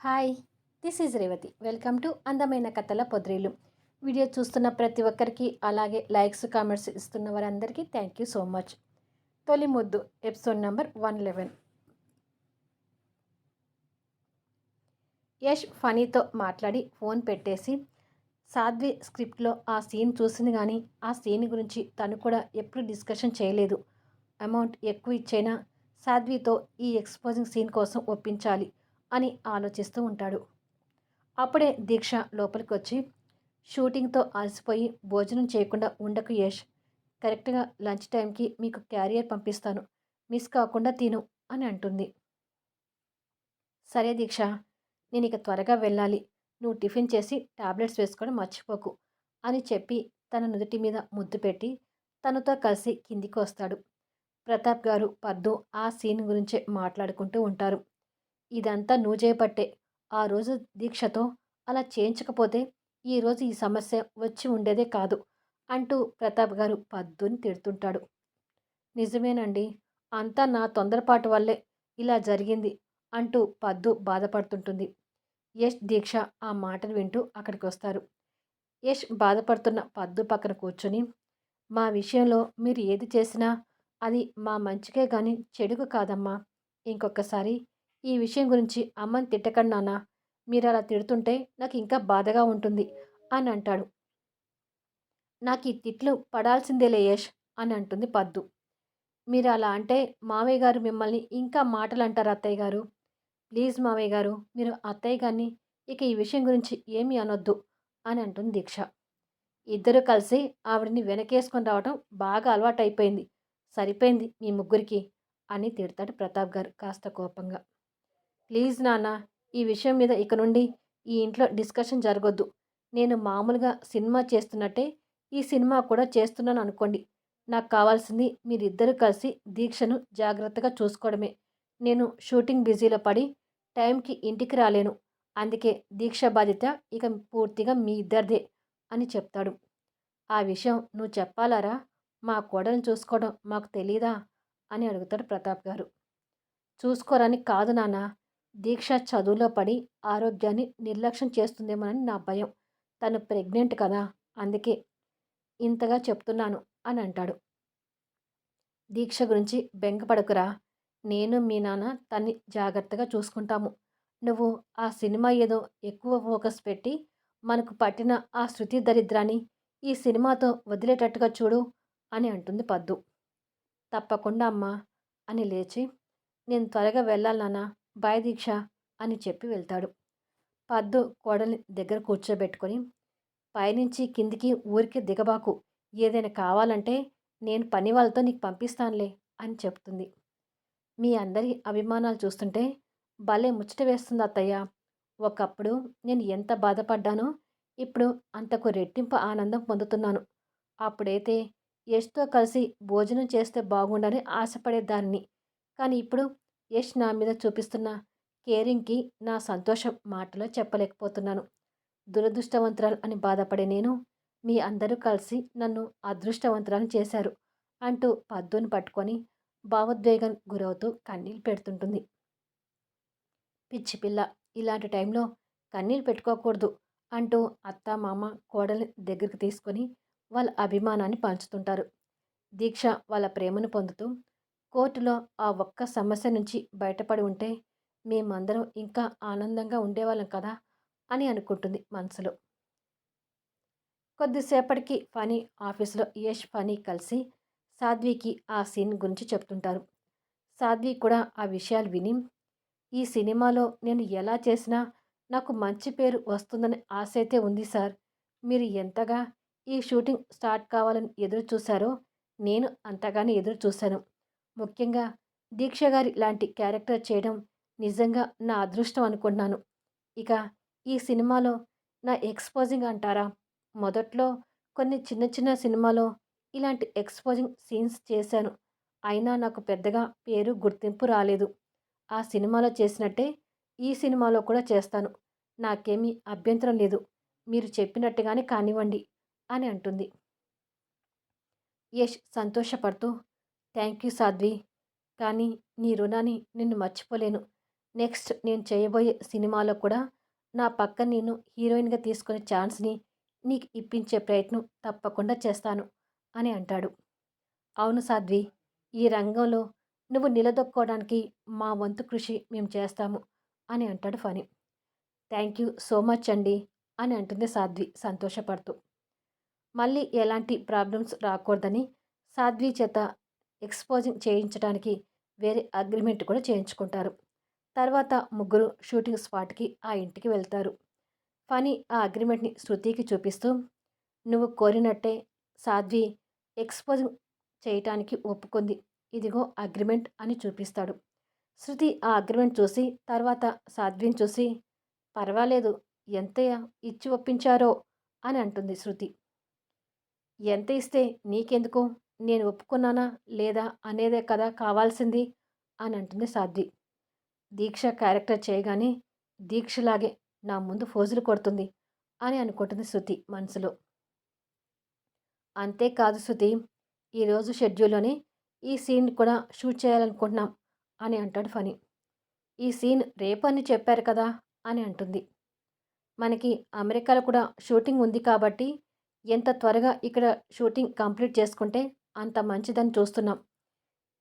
Hi, this is Revathi. Welcome to అందమైన కథల పొద్రేలు. Video చూస్తున్న ప్రతి ఒక్కరికి, అలాగే లైక్స్, కామెంట్స్ ఇస్తున్న వారందరికీ థ్యాంక్ యూ సో మచ్. తొలి ముద్దు ఎపిసోడ్ నెంబర్ 111. యష్ ఫనీతో మాట్లాడి ఫోన్ పెట్టేసి, సాధ్వి స్క్రిప్ట్లో ఆ సీన్ చూసింది కానీ ఆ సీన్ గురించి తను కూడా ఎప్పుడు డిస్కషన్ చేయలేదు. అమౌంట్ ఎక్కువ ఇచ్చైనా సాధ్వితో ఈ ఎక్స్పోజింగ్ సీన్ కోసం ఒప్పించాలి అని ఆలోచిస్తూ ఉంటాడు. అప్పుడే దీక్ష లోపలికి వచ్చి, షూటింగ్తో అలసిపోయి భోజనం చేయకుండా ఉండకు యష్, కరెక్ట్గా లంచ్ టైంకి మీకు క్యారియర్ పంపిస్తాను, మిస్ కాకుండా తిను అని అంటుంది. సరే దీక్ష, నేను ఇక త్వరగా వెళ్ళాలి, నువ్వు టిఫిన్ చేసి టాబ్లెట్స్ వేసుకోవడం మర్చిపోకు అని చెప్పి తన నుదుటి మీద ముద్దు పెట్టి తనతో కలిసి కిందికి వస్తాడు. ప్రతాప్ గారు పద్దు ఆ సీన్ గురించే మాట్లాడుకుంటూ ఉంటారు. ఇదంతా నువ్వు చేపట్టే, ఆ రోజు దీక్షతో అలా చేయించకపోతే ఈరోజు ఈ సమస్య వచ్చి ఉండేదే కాదు అంటూ ప్రతాప్ గారు పద్దుని తిడుతుంటాడు. నిజమేనండి, అంతా నా తొందరపాటు వల్లే ఇలా జరిగింది అంటూ పద్దు బాధపడుతుంటుంది. యష్, దీక్ష ఆ మాటలు వింటూ అక్కడికి వస్తారు. యష్ బాధపడుతున్న పద్దు పక్కన కూర్చొని, మా విషయంలో మీరు ఏది చేసినా అది మా మంచికే కానీ చెడుకు కాదమ్మా. ఇంకొకసారి ఈ విషయం గురించి అమ్మని తిట్టకండి నాన్న, మీరు అలా తిడుతుంటే నాకు ఇంకా బాధగా ఉంటుంది అని అంటాడు. నాకు ఈ తిట్లు పడాల్సిందేలే యష్ అని అంటుంది పద్దు. మీరు అలా అంటే మావయ్య గారు మిమ్మల్ని ఇంకా మాటలు అంటారు అత్తయ్య గారు. ప్లీజ్ మావయ్య గారు, మీరు అత్తయ్య గారిని ఇక ఈ విషయం గురించి ఏమీ అనొద్దు అని అంటుంది దీక్ష. ఇద్దరూ కలిసి ఆవిడని వెనకేసుకొని రావడం బాగా అలవాటైపోయింది, సరిపోయింది మీ ముగ్గురికి అని తిడతాడు ప్రతాప్ గారు కాస్త కోపంగా. ప్లీజ్ నాన్న, ఈ విషయం మీద ఇక నుండి ఈ ఇంట్లో డిస్కషన్ జరగొద్దు. నేను మామూలుగా సినిమా చేస్తున్నట్టే ఈ సినిమా కూడా చేస్తున్నాను అనుకోండి. నాకు కావాల్సింది మీరిద్దరూ కలిసి దీక్షను జాగ్రత్తగా చూసుకోవడమే. నేను షూటింగ్ బిజీలో పడి టైంకి ఇంటికి రాలేను. అందుకే దీక్ష బాధ్యత ఇక పూర్తిగా మీ ఇద్దరిదే అని చెప్తాడు. ఆ విషయం నువ్వు చెప్పాలారా? మా కోడల్ని చూసుకోవడం మాకు తెలీదా అని అడుగుతాడు ప్రతాప్ గారు. చూసుకోరని కాదు నాన్న, దీక్ష చదువులో పడి ఆరోగ్యాన్ని నిర్లక్ష్యం చేస్తుందేమోనని నా భయం. తను ప్రెగ్నెంట్ కదా, అందుకే ఇంతగా చెప్తున్నాను అని అంటాడు. దీక్ష గురించి బెంగపడకురా, నేను మీ నాన్న తన్ని జాగ్రత్తగా చూసుకుంటాము. నువ్వు ఆ సినిమా ఏదో ఎక్కువ ఫోకస్ పెట్టి మనకు పట్టిన ఆ శృతి దరిద్రాన్ని ఈ సినిమాతో వదిలేటట్టుగా చూడు అని అంటుంది పద్దు. తప్పకుండా అమ్మా అని లేచి, నేను త్వరగా వెళ్ళాలి నాన్న, బాయ్ దీక్ష అని చెప్పి వెళ్తాడు. పద్దు కోడల్ని దగ్గర కూర్చోబెట్టుకొని, పైనుంచి కిందికి ఊరికి దిగబాకు, ఏదైనా కావాలంటే నేను పని వాళ్ళతో నీకు పంపిస్తానులే అని చెప్తుంది. మీ అందరి అభిమానాలు చూస్తుంటే భలే ముచ్చట వేస్తుంది అత్తయ్య. ఒకప్పుడు నేను ఎంత బాధపడ్డానో ఇప్పుడు అంతకు రెట్టింపు ఆనందం పొందుతున్నాను. అప్పుడైతే యష్తో కలిసి భోజనం చేస్తే బాగుండని ఆశపడేదాన్ని. కానీ ఇప్పుడు యష్ నా మీద చూపిస్తున్న కేరింగ్కి నా సంతోషం మాటలో చెప్పలేకపోతున్నాను. దురదృష్టవంతురాలు అని బాధపడే నేను, మీ అందరూ కలిసి నన్ను అదృష్టవంతురాలు చేశారు అంటూ పద్దుని పట్టుకొని భావోద్వేగం గురవుతూ కన్నీళ్ళు పెడుతుంటుంది. పిచ్చి పిల్ల, ఇలాంటి టైంలో కన్నీళ్ళు పెట్టుకోకూడదు అంటూ అత్త మామ కోడల్ని దగ్గరికి తీసుకొని వాళ్ళ అభిమానాన్ని పంచుతుంటారు. దీక్ష వాళ్ళ ప్రేమను పొందుతూ, కోర్టులో ఆ ఒక్క సమస్య నుంచి బయటపడి ఉంటే మేమందరం ఇంకా ఆనందంగా ఉండేవాళ్ళం కదా అని అనుకుంటుంది మనసులో. కొద్దిసేపటికి ఫనీ ఆఫీసులో యష్, ఫనీ కలిసి సాధ్వికి ఆ సీన్ గురించి చెప్తుంటారు. సాధ్వి కూడా ఆ విషయాలు విని, ఈ సినిమాలో నేను ఎలా చేసినా నాకు మంచి పేరు వస్తుందని ఆశ అయితే ఉంది సార్. మీరు ఎంతగా ఈ షూటింగ్ స్టార్ట్ కావాలని ఎదురు చూశారో నేను అంతగానే ఎదురు చూశాను. ముఖ్యంగా దీక్ష గారి లాంటి క్యారెక్టర్ చేయడం నిజంగా నా అదృష్టం అనుకుంటున్నాను. ఇక ఈ సినిమాలో నా ఎక్స్పోజింగ్ అంటారా? మొదట్లో కొన్ని చిన్న చిన్న సినిమాలో ఇలాంటి ఎక్స్పోజింగ్ సీన్స్ చేశాను. అయినా నాకు పెద్దగా పేరు గుర్తింపు రాలేదు. ఆ సినిమాలో చేసినట్టే ఈ సినిమాలో కూడా చేస్తాను. నాకేమీ అభ్యంతరం లేదు. మీరు చెప్పినట్టుగానే కానివ్వండి అని అంటుంది. యష్ సంతోషపడుతూ, థ్యాంక్ యూ సాధ్వి, కానీ నీ రుణాన్ని నిన్ను మర్చిపోలేను. నెక్స్ట్ నేను చేయబోయే సినిమాలో కూడా నా పక్కన నేను హీరోయిన్‌గా తీసుకునే ఛాన్స్‌ని నీకు ఇప్పించే ప్రయత్నం తప్పకుండా చేస్తాను అని అంటాడు. అవును సాధ్వి. ఈ రంగంలో నువ్వు నిలదొక్కుకోవడానికి మా వంతు కృషి మేము చేస్తాము అని అంటాడు Phani. Thank you so much అండి అని అంటుంది సాధ్వి సంతోషపడుతూ. మళ్ళీ ఎలాంటి ప్రాబ్లమ్స్ రాకూడదని సాధ్వి చేత ఎక్స్‌పోజింగ్ చేయించడానికి వేరే అగ్రిమెంట్ కూడా చేయించుకుంటారు. తర్వాత ముగ్గురు షూటింగ్ స్పాట్‌కి ఆ ఇంటికి వెళ్తారు. ఫణి ఆ అగ్రిమెంట్‌ని శృతికి చూపిస్తూ, "నువ్వు కోరినట్టే సాధ్వి ఎక్స్‌పోజింగ్ చేయటానికి ఒప్పుకుంది. ఇదిగో అగ్రిమెంట్" అని చూపిస్తాడు. శృతి ఆ అగ్రిమెంట్ చూసి తర్వాత సాధ్విని చూసి, "పర్వాలేదు ఎంత ఇచ్చి ఒప్పించారో" అని అంటుంది శృతి. ఎంత ఇస్తే నీకెందుకు? నేను ఒప్పుకున్నానా లేదా అనేదే కదా కావాల్సింది అని అంటుంది సాధ్వి. దీక్ష క్యారెక్టర్ చేయగానే దీక్షలాగే నా ముందు ఫోజులు కొడుతుంది అని అనుకుంటుంది శృతి మనసులో. అంతేకాదు శృతి, ఈరోజు షెడ్యూల్లోనే ఈ సీన్ కూడా షూట్ చేయాలనుకుంటున్నాం అని అంటాడు ఫణి. ఈ సీన్ రేపని చెప్పారు కదా అని అంటుంది. మనకి అమెరికాలో కూడా షూటింగ్ ఉంది కాబట్టి ఎంత త్వరగా ఇక్కడ షూటింగ్ కంప్లీట్ చేసుకుంటే అంత మంచిదని చూస్తున్నాం.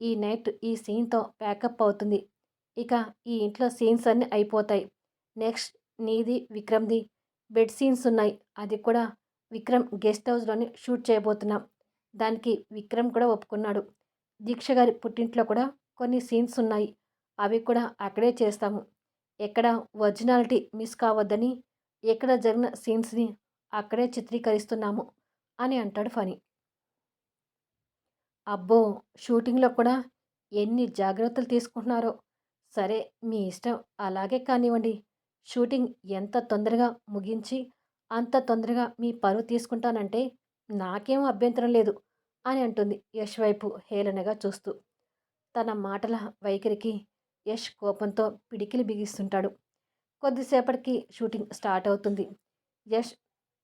ఈ నైట్ ఈ సీన్‌తో ప్యాకప్ అవుతుంది. ఇక ఈ ఇంట్లో సీన్స్ అన్నీ అయిపోతాయి. నెక్స్ట్ నీది, విక్రమ్‌ది బెడ్ సీన్స్ ఉన్నాయి. అది కూడా విక్రమ్ గెస్ట్ హౌస్‌లోనే షూట్ చేయబోతున్నాం. దానికి విక్రమ్ కూడా ఒప్పుకున్నాడు. దీక్ష గారి పుట్టింట్లో కూడా కొన్ని సీన్స్ ఉన్నాయి. అవి కూడా అక్కడే చేస్తాము. ఎక్కడ ఒరిజినాలిటీ మిస్ కావద్దని ఎక్కడ జరిగిన సీన్స్‌ని అక్కడే చిత్రీకరిస్తున్నాము అని అంటాడు ఫణి. అబ్బో! షూటింగ్‌లో కూడా ఎన్ని జాగ్రత్తలు తీసుకుంటున్నారో. సరే మీ ఇష్టం అలాగే కానివ్వండి. షూటింగ్ ఎంత తొందరగా ముగించి, అంత తొందరగా మీ పరువు తీసుకుంటానంటే నాకేం అభ్యంతరం లేదు అని అంటుంది యష్ వైపు హేళనగా చూస్తూ. తన మాటల వైఖరికి యష్ కోపంతో పిడికిలి బిగిస్తుంటాడు. కొద్దిసేపటికి షూటింగ్ స్టార్ట్ అవుతుంది. యష్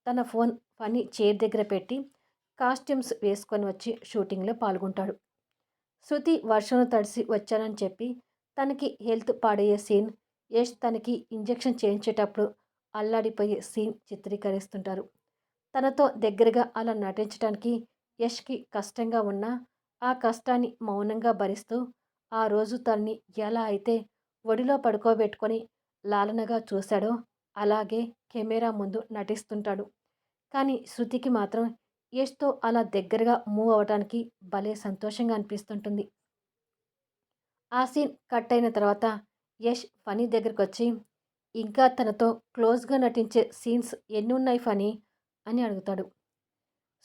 తన ఫోన్ ఫనీ చైర్ దగ్గర పెట్టి కాస్ట్యూమ్స్ వేసుకొని వచ్చి షూటింగ్లో పాల్గొంటాడు. శృతి వర్షంలో తడిసి వచ్చానని చెప్పి తనకి హెల్త్ పాడయ్యే సీన్, యష్ తనకి ఇంజెక్షన్ చేయించేటప్పుడు అల్లాడిపోయే సీన్ చిత్రీకరిస్తుంటారు. తనతో దగ్గరగా అలా నటించడానికి యష్కి కష్టంగా ఉన్నా ఆ కష్టాన్ని మౌనంగా భరిస్తూ ఆ రోజు తనని ఎలా అయితే ఒడిలో పడుకోబెట్టుకొని లాలనగా చూశాడో అలాగే కెమెరా ముందు నటిస్తుంటాడు. కానీ శృతికి మాత్రం యష్‌తో అలా దగ్గరగా మూవ్ అవ్వటానికి భలే సంతోషంగా అనిపిస్తుంటుంది. ఆ సీన్ కట్ అయిన తర్వాత యష్ ఫనీ దగ్గరకొచ్చి, "ఇంకా తనతో క్లోజ్‌గా నటించే సీన్స్ ఎన్నున్నాయి ఫనీ" అని అడుగుతాడు.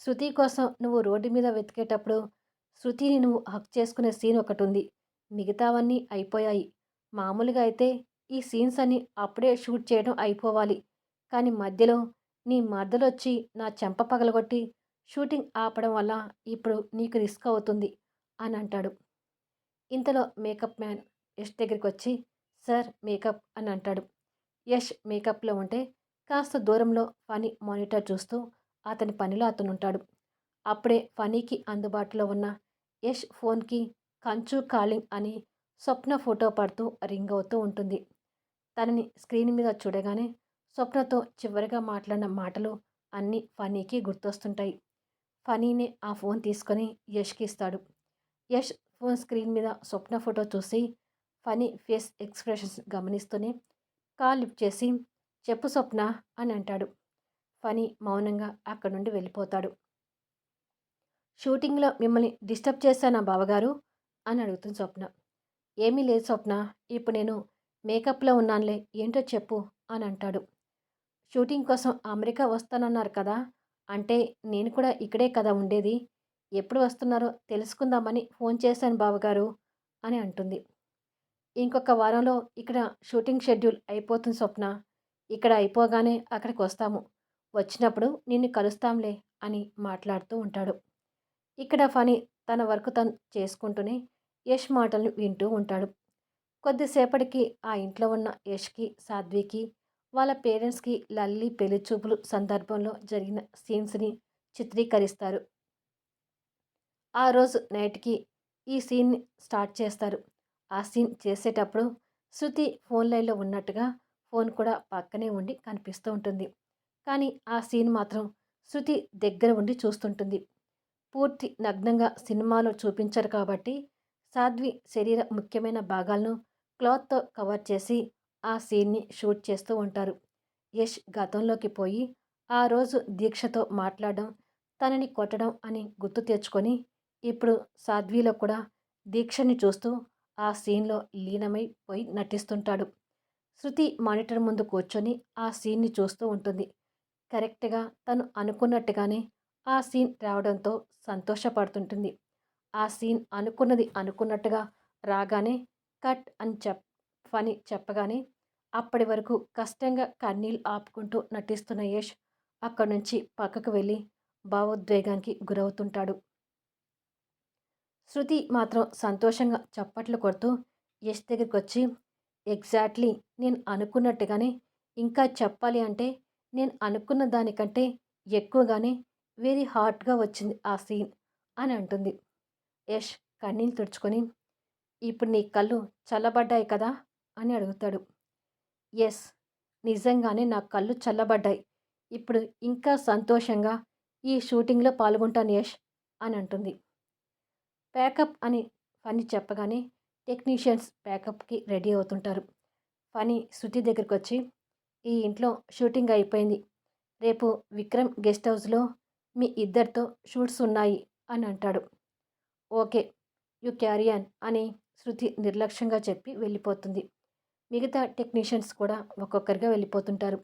శృతి కోసం నువ్వు రోడ్డు మీద వెతికేటప్పుడు శృతిని నువ్వు హగ్ చేసుకునే సీన్ ఒకటుంది. మిగతావన్నీ అయిపోయాయి. మామూలుగా అయితే ఈ సీన్స్ అన్నీ అప్పుడే షూట్ చేయడం అయిపోవాలి. కానీ మధ్యలో నీ మరదలొచ్చి నా చెంప పగలగొట్టి షూటింగ్ ఆపడం వల్ల ఇప్పుడు నీకు రిస్క్ అవుతుంది అని అంటాడు. ఇంతలో మేకప్ మ్యాన్ యష్ దగ్గరికొచ్చి, "సార్ మేకప్" అని అంటాడు. యష్ మేకప్‌లో ఉంటే కాస్త దూరంలో ఫనీ మానిటర్ చూస్తూ అతని పనిలో అతనుంటాడు. అప్పుడే ఫనీకి అందుబాటులో ఉన్న యష్ ఫోన్‌కి 'కంచు కాలింగ్' అని స్వప్న ఫోటో పడుతూ రింగ్ అవుతూ ఉంటుంది. తనని స్క్రీన్ మీద చూడగానే స్వప్నతో చివరిగా మాట్లాడిన మాటలు అన్నీ ఫనీకి గుర్తొస్తుంటాయి. ఫనీనే ఆ ఫోన్ తీసుకొని యష్‌కి ఇస్తాడు. యష్ ఫోన్ స్క్రీన్ మీద స్వప్న ఫోటో చూసి ఫనీ ఫేస్ ఎక్స్‌ప్రెషన్స్ గమనిస్తూనే కాల్ లిఫ్ట్ చేసి, "చెప్పు స్వప్న" అని అంటాడు. ఫనీ మౌనంగా అక్కడి నుండి వెళ్ళిపోతాడు. "షూటింగ్‌లో మిమ్మల్ని డిస్టర్బ్ చేశానా బావగారు?" అని అడుగుతుంది స్వప్న. "ఏమీ లేదు స్వప్న. ఇప్పుడు నేను మేకప్‌లో ఉన్నానులే. ఏంటో చెప్పు" అని అంటాడు. "షూటింగ్ కోసం అమెరికా వస్తానన్నారు కదా! అంటే నేను కూడా ఇక్కడే కదా ఉండేది. ఎప్పుడు వస్తున్నారో తెలుసుకుందామని ఫోన్ చేశాను బావగారు" అని అంటుంది. "ఇంకొక వారంలో ఇక్కడ షూటింగ్ షెడ్యూల్ అయిపోతుంది స్వప్న. ఇక్కడ అయిపోగానే అక్కడికొస్తాము. వచ్చినప్పుడు నిన్ను కలుస్తాంలే" అని మాట్లాడుతూ ఉంటాడు. ఇక్కడ ఫణి తన వర్క్ తను చేసుకుంటూనే యష్ మాటలను వింటూ ఉంటాడు. కొద్దిసేపటికి ఆ ఇంట్లో ఉన్న యష్‌కి, సాధ్వికి, వాళ్ళ పేరెంట్స్‌కి లల్లి పెళ్లి చూపులు సందర్భంలో జరిగిన సీన్స్‌ని చిత్రీకరిస్తారు. ఆ రోజు నైట్‌కి ఈ సీన్‌ని స్టార్ట్ చేస్తారు. ఆ సీన్ చేసేటప్పుడు శృతి ఫోన్ లైన్‌లో ఉన్నట్టుగా ఫోన్ కూడా పక్కనే ఉండి కనిపిస్తూ ఉంటుంది. కానీ ఆ సీన్ మాత్రం శృతి దగ్గర ఉండి చూస్తుంటుంది. పూర్తి నగ్నంగా సినిమాలో చూపించరు కాబట్టి సాధ్వి శరీర ముఖ్యమైన భాగాలను క్లాత్‌తో కవర్ చేసి ఆ సీన్‌ని షూట్ చేస్తూ ఉంటారు. యష్ గతంలోకి పోయి ఆ రోజు దీక్షతో మాట్లాడడం, తనని కొట్టడం అని గుర్తు తెచ్చుకొని ఇప్పుడు సాధ్విలో కూడా దీక్షని చూస్తూ ఆ సీన్‌లో లీనమై పోయి నటిస్తుంటాడు. శృతి మానిటర్ ముందు కూర్చొని ఆ సీన్‌ని చూస్తూ ఉంటుంది. కరెక్ట్‌గా తను అనుకున్నట్టుగానే ఆ సీన్ రావడంతో సంతోషపడుతుంటుంది. ఆ సీన్ అనుకున్నది అనుకున్నట్టుగా రాగానే కట్ అని ఫని చెప్పగానే అప్పటి వరకు కష్టంగా కన్నీళ్ళు ఆపుకుంటూ నటిస్తున్న యష్ అక్కడి నుంచి పక్కకు వెళ్ళి భావోద్వేగానికి గురవుతుంటాడు. శృతి మాత్రం సంతోషంగా చప్పట్లు కొడుతూ యష్ దగ్గరికొచ్చి, ఎగ్జాక్ట్‌లీ నేను అనుకున్నట్టుగానే ఇంకా చెప్పాలి అంటే నేను అనుకున్న దానికంటే ఎక్కువగానే వెరీ హాట్‌గా వచ్చింది ఆ సీన్ అని అంటుంది. యష్ కన్నీళ్ళు తుడుచుకొని, ఇప్పుడు నీ కళ్ళు చల్లబడ్డాయి కదా అని అడుగుతాడు. యెస్, నిజంగానే నా కళ్ళు చల్లబడ్డాయి. ఇప్పుడు ఇంకా సంతోషంగా ఈ షూటింగ్‌లో పాల్గొంటాను యష్ అని అంటుంది. ప్యాకప్ అని ఫణి చెప్పగానే టెక్నీషియన్స్ ప్యాకప్‌కి రెడీ అవుతుంటారు. ఫణి శృతి దగ్గరికొచ్చి, ఈ ఇంట్లో షూటింగ్ అయిపోయింది. రేపు విక్రమ్ గెస్ట్ హౌస్‌లో మీ ఇద్దరితో షూట్స్ ఉన్నాయి అని అంటాడు. ఓకే, యూ క్యారీ ఆన్ అని శృతి నిర్లక్ష్యంగా చెప్పి వెళ్ళిపోతుంది. మిగతా టెక్నీషియన్స్ కూడా ఒక్కొక్కరిగా వెళ్ళిపోతుంటారు.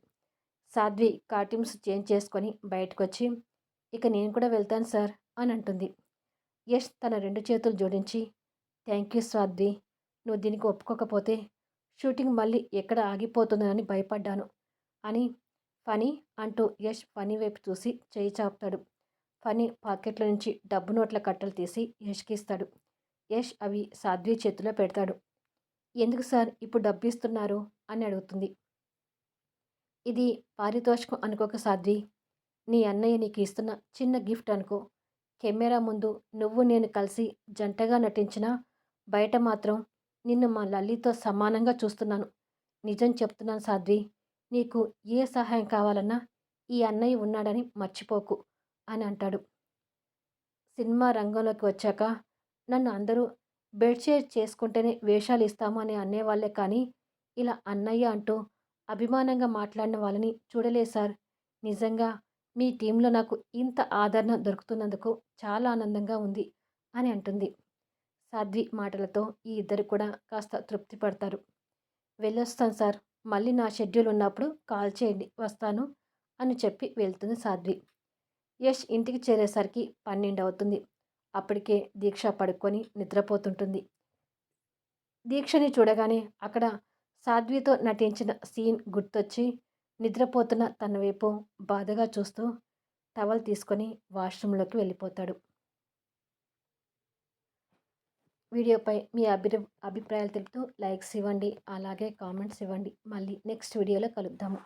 సాధ్వి కాస్ట్యూమ్స్ చేంజ్ చేసుకొని బయటకొచ్చి, ఇక నేను కూడా వెళ్తాను సార్ అని అంటుంది. యష్ తన 2 చేతులు జోడించి, థ్యాంక్ యూ సాధ్వి. నువ్వు దీనికి ఒప్పుకోకపోతే షూటింగ్ మళ్ళీ ఎక్కడ ఆగిపోతుందోనని భయపడ్డాను అని ఫనీ అంటూ యష్ ఫనీ వైపు చూసి చేయి చాపుతాడు. ఫనీ పాకెట్ల నుంచి డబ్బు నోట్ల కట్టలు తీసి యష్కి ఇస్తాడు. యష్ అవి సాధ్వి చేతిలో పెడతాడు. ఎందుకు సార్ ఇప్పుడు డబ్బు ఇస్తున్నారు అని అడుగుతుంది. ఇది పారితోషికం అనుకోక సాధ్వి. నీ అన్నయ్య నీకు ఇస్తున్న చిన్న గిఫ్ట్ అనుకో. కెమెరా ముందు నువ్వు నేను కలిసి జంటగా నటించినా బయట మాత్రం నిన్ను మా లల్లితో సమానంగా చూస్తున్నాను. నిజం చెప్తున్నాను సాధ్వి. నీకు ఏ సహాయం కావాలన్నా ఈ అన్నయ్య ఉన్నాడని మర్చిపోకు అని అంటాడు. సినిమా రంగంలోకి వచ్చాక నన్ను అందరూ బెడ్షేర్ చేసుకుంటేనే వేషాలు ఇస్తాము అని అనేవాళ్ళే కానీ ఇలా అన్నయ్య అంటూ అభిమానంగా మాట్లాడిన వాళ్ళని చూడలేదు సార్. నిజంగా మీ టీంలో నాకు ఇంత ఆదరణ దొరుకుతున్నందుకు చాలా ఆనందంగా ఉంది అని అంటుంది. సాధ్వి మాటలతో ఈ ఇద్దరు కూడా కాస్త తృప్తి పడతారు. వెళ్ళొస్తాను సార్, మళ్ళీ నా షెడ్యూల్ ఉన్నప్పుడు కాల్ చేయండి, వస్తాను అని చెప్పి వెళ్తుంది సాధ్వి. యష్ ఇంటికి చేరేసరికి 12 అవుతుంది. అప్పటికే దీక్ష పడుకొని నిద్రపోతుంటుంది. దీక్షని చూడగానే అక్కడ సాధ్వితో నటించిన సీన్ గుర్తొచ్చి నిద్రపోతున్న తన వైపు బాధగా చూస్తూ టవల్ తీసుకొని వాష్రూమ్లోకి వెళ్ళిపోతాడు. వీడియోపై మీ అభిప్రాయాలు తెలుపుతూ లైక్స్ ఇవ్వండి, అలాగే కామెంట్స్ ఇవ్వండి. మళ్ళీ నెక్స్ట్ వీడియోలో కలుద్దాము.